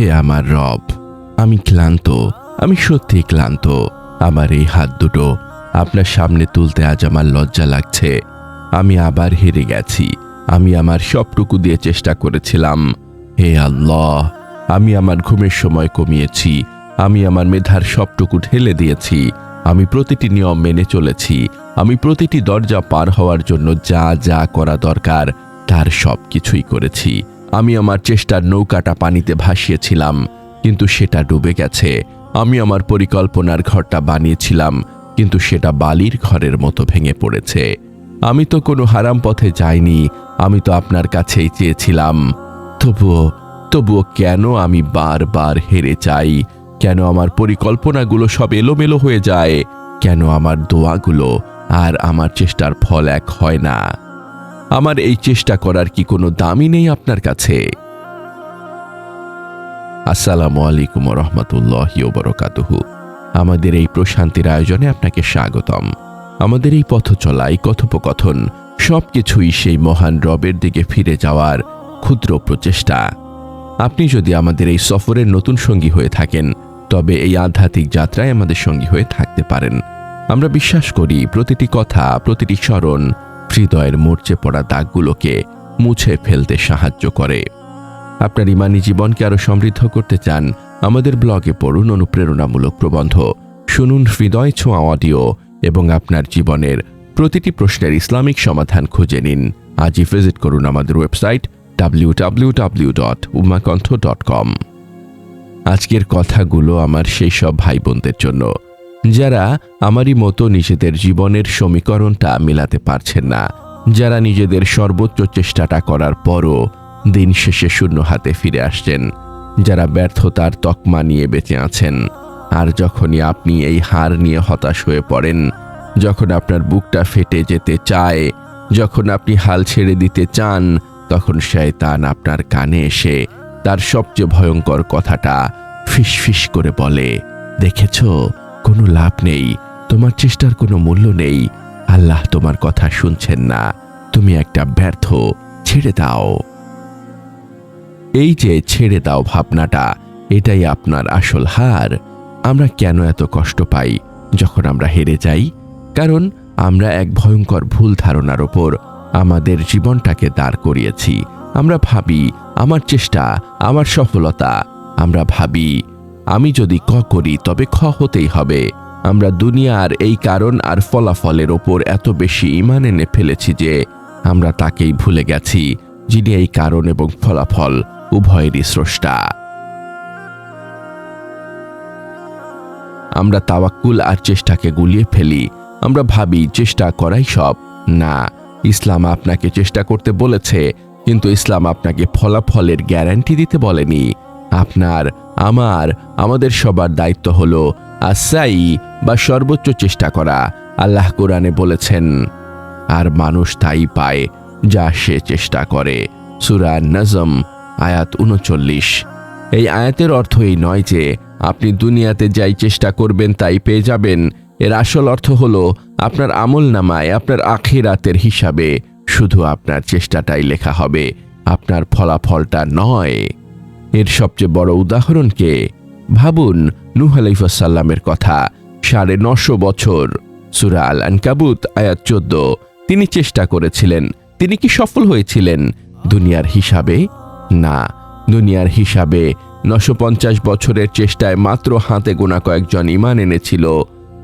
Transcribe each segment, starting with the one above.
হে আমার রব, আমি ক্লান্ত, আমি সত্যি ক্লান্ত। আমার এই হাত দুটো আপনার সামনে তুলতে আজ আমার লজ্জা লাগছে। আমি আবার হেরে গেছি। আমি আমার সবটুকু দিয়ে চেষ্টা করেছিলাম। হে আল্লাহ, আমি আমার ঘুমের সময় কমিয়েছি। আমি আমার মেধার সবটুকু ঢেলে দিয়েছি। আমি প্রতিটি নিয়ম মেনে চলেছি। আমি প্রতিটি দরজা পার হওয়ার জন্য যা যা করা দরকার তার সব কিছুই করেছি। আমি আমার চেষ্টার নৌকাটা পানিতে ভাসিয়েছিলাম, কিন্তু সেটা ডুবে গেছে। আমি আমার পরিকল্পনার ঘরটা বানিয়েছিলাম, কিন্তু সেটা বালির ঘরের মতো ভেঙে পড়েছে। আমি তো কোনো হারাম পথে যাইনি। আমি তো আপনার কাছেই চেয়েছিলাম। তবুও কেন আমি বারবার হেরে যাই? কেন আমার পরিকল্পনাগুলো সব এলোমেলো হয়ে যায়? কেন আমার দোয়াগুলো আর আমার চেষ্টার ফল এক হয় না? আমার এই চেষ্টা করার কি কোনো দামই নেই আপনার কাছে? আসসালামু আলাইকুম ওয়া রাহমাতুল্লাহি ওয়া বারাকাতুহু। আমাদের এই প্রশান্তির আয়োজনে আপনাকে স্বাগতম। আমাদের এই পথ চলা, এই কথোপকথন সবকিছুই সেই মহান রবের দিকে ফিরে যাওয়ার ক্ষুদ্র প্রচেষ্টা। আপনি যদি আমাদের এই সফরের নতুন সঙ্গী হয়ে থাকেন, তবে এই আধ্যাত্মিক যাত্রায় আমাদের সঙ্গী হয়ে থাকতে পারেন। আমরা বিশ্বাস করি প্রতিটি কথা, প্রতিটি স্মরণ হৃদয়ের মরচে পড়া দাগগুলোকে মুছে ফেলতে সাহায্য করে। আপনার ইমানি জীবনকে আরো সমৃদ্ধ করতে চান? আমাদের ব্লগে পড়ুন অনুপ্রেরণামূলক প্রবন্ধ, শুনুন হৃদয় ছোঁয়া অডিও এবং আপনার জীবনের প্রতিটি প্রশ্নের ইসলামিক সমাধান খুঁজে নিন। আজই ভিজিট করুন আমাদের ওয়েবসাইট www.ummakontho.com। আজকের কথাগুলো আমার সেই সব ভাই বোনদের জন্য যারা আমারই মতো নিজেদের জীবনের সমীকরণটা মেলাতে পারছেন না, যারা নিজেদের সর্বোচ্চ চেষ্টাটা করার পরও দিন শেষে শূন্য হাতে ফিরে আসছেন, যারা ব্যর্থতার তকমা নিয়ে বেঁচে আছেন। আর যখনই আপনি এই হার নিয়ে হতাশ হয়ে পড়েন, যখন আপনার বুকটা ফেটে যেতে চায়, যখন আপনি হাল ছেড়ে দিতে চান, তখন শয়তান আপনার কানে এসে তার সবচেয়ে ভয়ঙ্কর কথাটা ফিসফিস করে বলে, দেখেছো, কোনো লাভ নেই, তোমার চেষ্টার কোনো মূল্য নেই, আল্লাহ তোমার কথা শুনছেন না, তুমি একটা ব্যর্থ, ছেড়ে দাও। এই যে ছেড়ে দাও ভাবনাটা, এটাই আপনার আসল হার। আমরা কেন এত কষ্ট পাই যখন আমরা হেরে যাই? কারণ আমরা এক ভয়ঙ্কর ভুল ধারণার ওপর আমাদের জীবনটাকে দাঁড় করিয়েছি। আমরা ভাবি আমার চেষ্টা, আমার সফলতা। আমরা ভাবি আমি যদি ক করি তবে খ হতেই হবে। আমরা দুনিয়ার এই কারণ আর ফলাফলের ওপর এত বেশি ঈমান এনে ফেলেছি যে আমরা তাকেই ভুলে গেছি যিনি এই কারণ এবং ফলাফল উভয়েরই স্রষ্টা। আমরা তাওয়াক্কুল আর চেষ্টাকে গুলিয়ে ফেলি। আমরা ভাবি চেষ্টা করাই সব। না, ইসলাম আপনাকে চেষ্টা করতে বলেছে, কিন্তু ইসলাম আপনাকে ফলাফলের গ্যারান্টি দিতে বলেনি। আমাদের সবার দায়িত্ব হলো আসাই বা সর্বোচ্চ চেষ্টা করা। আল্লাহ কোরআনে বলেছেন, আর মানুষ তাই পায় যা সে চেষ্টা করে। সূরা নজম আয়াত ৩৯। এই আয়াতের অর্থ এই নয় যে আপনি দুনিয়াতে যাই চেষ্টা করবেন তাই পেয়ে যাবেন। এর আসল অর্থ হলো আপনার আমলনামায়, আপনার আখিরাতের হিসাবে শুধু আপনার চেষ্টাটাই লেখা হবে, আপনার ফলাফলটা নয়। এর সবচেয়ে বড় উদাহরণকে ভাবুন, নূহ আলাইহিস সালামের কথা। ৯৫০ বছর, সূরা আল আনকাবুত আয়াত ১৪। তিনি চেষ্টা করেছিলেন। তিনি কি সফল হয়েছিলেন দুনিয়ার হিসাবে? না, দুনিয়ার হিসাবে ৯৫০ বছরের চেষ্টায় মাত্র হাতে গোনা কয়েকজন ঈমান এনেছিল।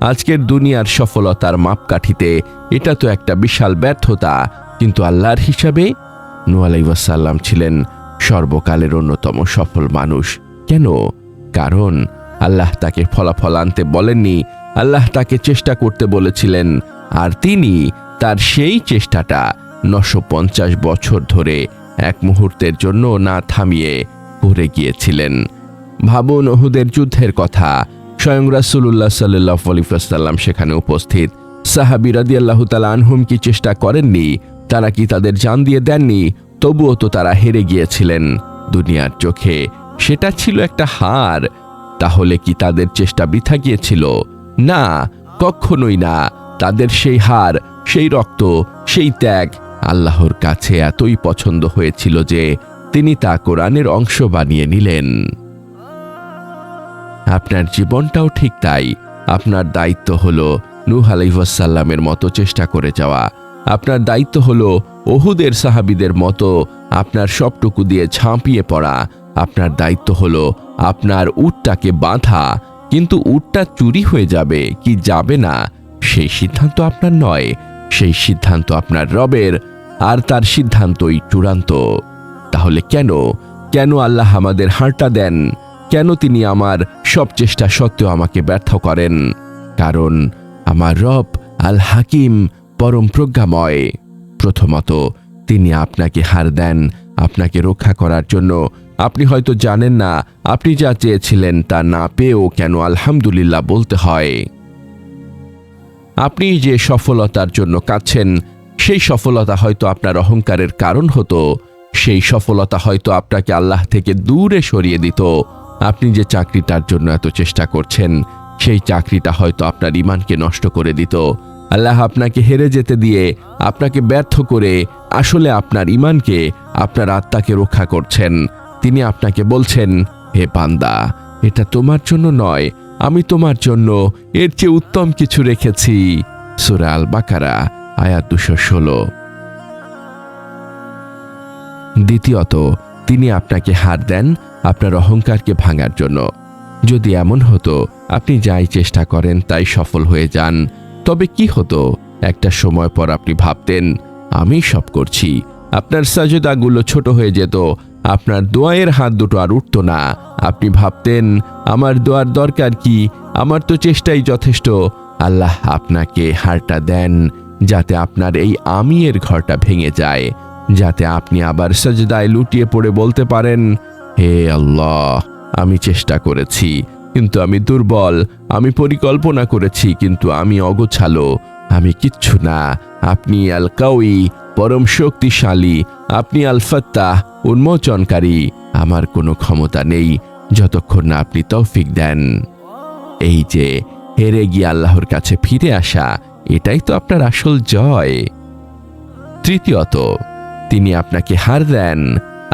আজকের দুনিয়ার সফলতার মাপকাঠিতে এটা তো একটা বিশাল ব্যর্থতা, কিন্তু আল্লাহর হিসাবে নূহ আলাইহিস সালাম ছিলেন সর্বকালের অন্যতম সফল মানুষ। কেন? কারণ আল্লাহ তাকে ফলাফল আনতে বলেননি, আল্লাহ তাকে চেষ্টা করতে বলেছিলেন। আর তিনি তার সেই চেষ্টাটা ৯৫০ বছর ধরে এক মুহূর্তের জন্য না থামিয়ে করে গিয়েছিলেন। ভাবুন উহুদের যুদ্ধের কথা। স্বয়ং রাসূলুল্লাহ সাল্লাল্লাহু আলাইহি ওয়াসাল্লাম সেখানে উপস্থিত। সাহাবী রাদিয়াল্লাহু তাআলা আনহুম কি চেষ্টা করেননি? তারা কি তাদের জান দিয়ে দেননি? তবুও তো তারা হেরে গিয়েছিলেন। দুনিয়ার চোখে সেটা ছিল একটা হার। তাহলে কি তাদের চেষ্টা বৃথা গিয়েছিল? না, কখনোই না। তাদের সেই হার, সেই রক্ত, সেই ত্যাগ আল্লাহর কাছে এতই পছন্দ হয়েছিল যে তিনি তা কোরআনের অংশ বানিয়ে নিলেন। আপনার জীবনটাও ঠিক তাই। আপনার দায়িত্ব হলো নূহ আলাইহিস সালামের মতো চেষ্টা করে যাওয়া। আপনার দায়িত্ব হলো উহুদের সাহাবীদের মতো আপনার সবটুকু দিয়ে ঝাঁপিয়ে পড়া। আপনার দায়িত্ব হলো আপনার উটটাকে বাঁধা, কিন্তু উটটা চুরি হয়ে যাবে কি যাবে না সেই সিদ্ধান্ত আপনার নয়, সেই সিদ্ধান্ত আপনার রবের, আর তার সিদ্ধান্তই চূড়ান্ত। তাহলে কেন আল্লাহ আমাদের হাঁটা দেন? কেন তিনি আমার সব চেষ্টা সত্ত্বেও আমাকে ব্যর্থ করেন? কারণ আমার রব আল হাকিম, পরম প্রজ্ঞাময়। প্রথমত, তিনি আপনাকে হার দেন আপনাকে রক্ষা করার জন্য। আপনি হয়তো জানেন না আপনি যা চেয়েছিলেন তা না পেয়েও কেন আলহামদুলিল্লাহ বলতে হয়। আপনি যে সফলতার জন্য কাঁদছেন, সেই সফলতা হয়তো আপনার অহংকারের কারণ হতো। সেই সফলতা হয়তো আপনাকে আল্লাহ থেকে দূরে সরিয়ে দিত। আপনি যে চাকরিটার জন্য এত চেষ্টা করছেন, সেই চাকরিটা হয়তো আপনার ঈমানকে নষ্ট করে দিত। আল্লাহ আপনাকে হেরে যেতে দিয়ে, আপনাকে ব্যর্থ করে আসলে আপনার ঈমানকে, আপনার আত্মাকে রক্ষা করছেন। তিনি আপনাকে বলছেন, হে বান্দা, এটা তোমার জন্য নয়, আমি তোমার জন্য এর চেয়ে উত্তম কিছু রেখেছি। সূরা আল বাকারা আয়াত 216। দ্বিতীয়ত, তিনি আপনাকে হার দেন আপনার অহংকারকে ভাঙার জন্য। যদি এমন হতো আপনি যাই চেষ্টা করেন তাই সফল হয়ে যান, তবে কি হতো? একটা সময় পর আপনি ভাবতেন আমি সব করছি। আপনার সাজদাগুলো ছোট হয়ে যেত, আপনার দোয়ায়ের হাত দুটো আর উঠত না। আপনি ভাবতেন আমার দোয়ার দরকার কি, আমার তো চেষ্টাই যথেষ্ট। আল্লাহ আপনাকে হারটা দেন যাতে আপনার এই আমির ঘরটা ভেঙে যায়, যাতে আপনি আবার সাজদায় লুটিয়ে পড়ে বলতে পারেন, হে আল্লাহ, আমি চেষ্টা করেছি কিন্তু আমি দুর্বল, আমি পরিকল্পনা করেছি কিন্তু আমি অগোছালো, আমি কিচ্ছু না। আপনি আল কাউই, পরম শক্তিশালী, আপনি আল ফাত্তাহ, উন্মোচনকারী। আমার কোনো ক্ষমতা নেই যতক্ষণ না আপনি তৌফিক দেন। এই যে হেরে গিয়ে আল্লাহর কাছে ফিরে আসা, এটাই তো আপনার আসল জয়। তৃতীয়ত, তিনি আপনাকে হার দেন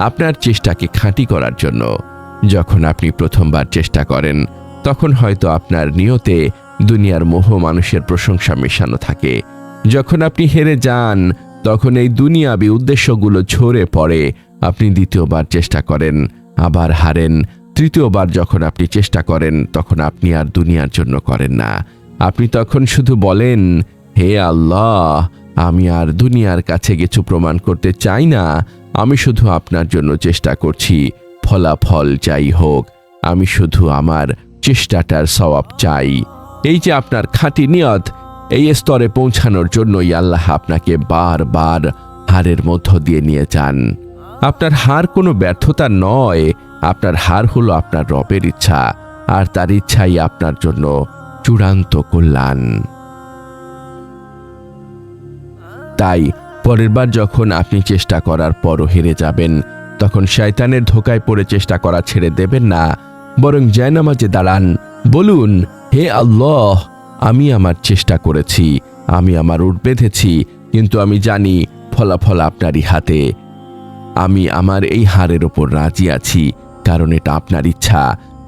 আপনার চেষ্টাকে খাঁটি করার জন্য। যখন আপনি প্রথমবার চেষ্টা করেন, তখন হয়তো আপনার নিয়তে দুনিয়ার মোহ, মানুষের প্রশংসা মেশানো থাকে। যখন আপনি হেরে যান, তখন এই দুনিয়াবী উদ্দেশ্যগুলো ঝরে পড়ে। আপনি দ্বিতীয়বার চেষ্টা করেন, আবার হারেন। তৃতীয়বার যখন আপনি চেষ্টা করেন, তখন আপনি আর দুনিয়ার জন্য করেন না। আপনি তখন শুধু বলেন, হে আল্লাহ, আমি আর দুনিয়ার কাছে কিছু প্রমাণ করতে চাই না, আমি শুধু আপনার জন্য চেষ্টা করছি। ফলাফল যাই হোক, আমি শুধু আমার চেষ্টাটার সওয়াব চাই। এই যে আপনার খাঁটি নিয়ত, এই স্তরে পৌঁছানোর জন্যই আল্লাহ আপনাকে বারবার হারের মধ্য দিয়ে নিয়ে যান। আপনার হার কোনো ব্যর্থতা নয়, আপনার হার হলো আপনার রবের ইচ্ছা, আর তার ইচ্ছাই আপনার জন্য চূড়ান্ত কল্যাণ। তাই পরের বার যখন আপনি চেষ্টা করার পরও হেরে যাবেন, তখন শয়তানের ধোকায় পড়ে চেষ্টা করা ছেড়ে দেবেন না, বরং জায়নামাজে দাঁড়ান, বলুন, হে আল্লাহ, আমি আমার চেষ্টা করেছি, আমি আমার উট বেঁধেছি, কিন্তু আমি জানি ফলাফল আপনারই হাতে। আমি আমার এই হারের ওপর রাজি আছি, কারণ এটা আপনার ইচ্ছা।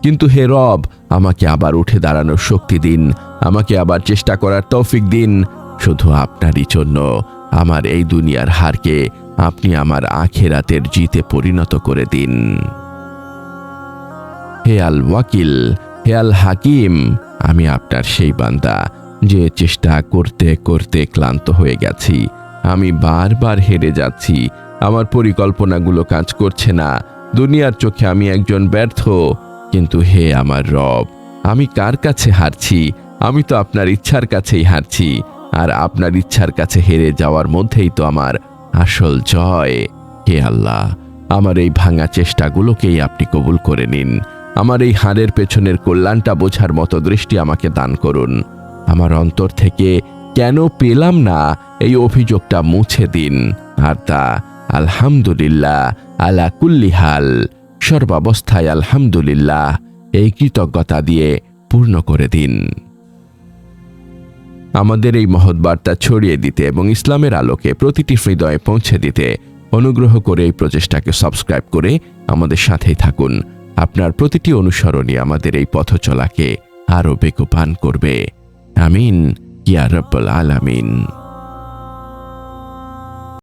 কিন্তু হে রব, আমাকে আবার উঠে দাঁড়ানোর শক্তি দিন, আমাকে আবার চেষ্টা করার তৌফিক দিন। শুধু আপনারই জন্য আমার এই দুনিয়ার হারকে আপনি আমার আখিরাতের জিতে পরিণত করে দিন। হে আল ওয়াকিল, হে আল হাকিম, আমি আপনার সেই বান্দা যে চেষ্টা করতে করতে ক্লান্ত হয়ে গেছি। আমি বারবার হেরে যাচ্ছি, আমার পরিকল্পনাগুলো কাজ করছে না। দুনিয়ার চোখে আমি একজন ব্যর্থ, কিন্তু হে আমার রব, আমি কার কাছে হারছি? আমি তো আপনার ইচ্ছার কাছেই হারছি, আর আপনার ইচ্ছার কাছে হেরে যাওয়ার মধ্যেই তো আমার আসল জয়। হে আল্লাহ, আমার এই ভাঙা চেষ্টাগুলোকেই আপনি কবুল করে নিন। আমার এই হারের পেছনের কল্যাণটা বোঝার মতো দৃষ্টি আমাকে দান করুন। আমার অন্তর থেকে কেন পেলাম না এই অভিযোগটা মুছে দিন, আর তা আলহামদুলিল্লাহ আলা কুল্লি হাল, সর্বাবস্থায় আলহামদুলিল্লাহ, এই কৃতজ্ঞতা দিয়ে পূর্ণ করে দিন। আমাদের এই মহৎ বার্তা ছড়িয়ে দিতে এবং ইসলামের আলোকে প্রতিটি হৃদয়ে পৌঁছে দিতে অনুগ্রহ করে এই প্রচেষ্টাকে সাবস্ক্রাইব করে আমাদের সাথেই থাকুন। আপনার প্রতিটি অনুসরণই আমাদের এই পথ চলাকে আরো বেগবান করবে। আমিন ইয়া রাব্বাল আলামিন।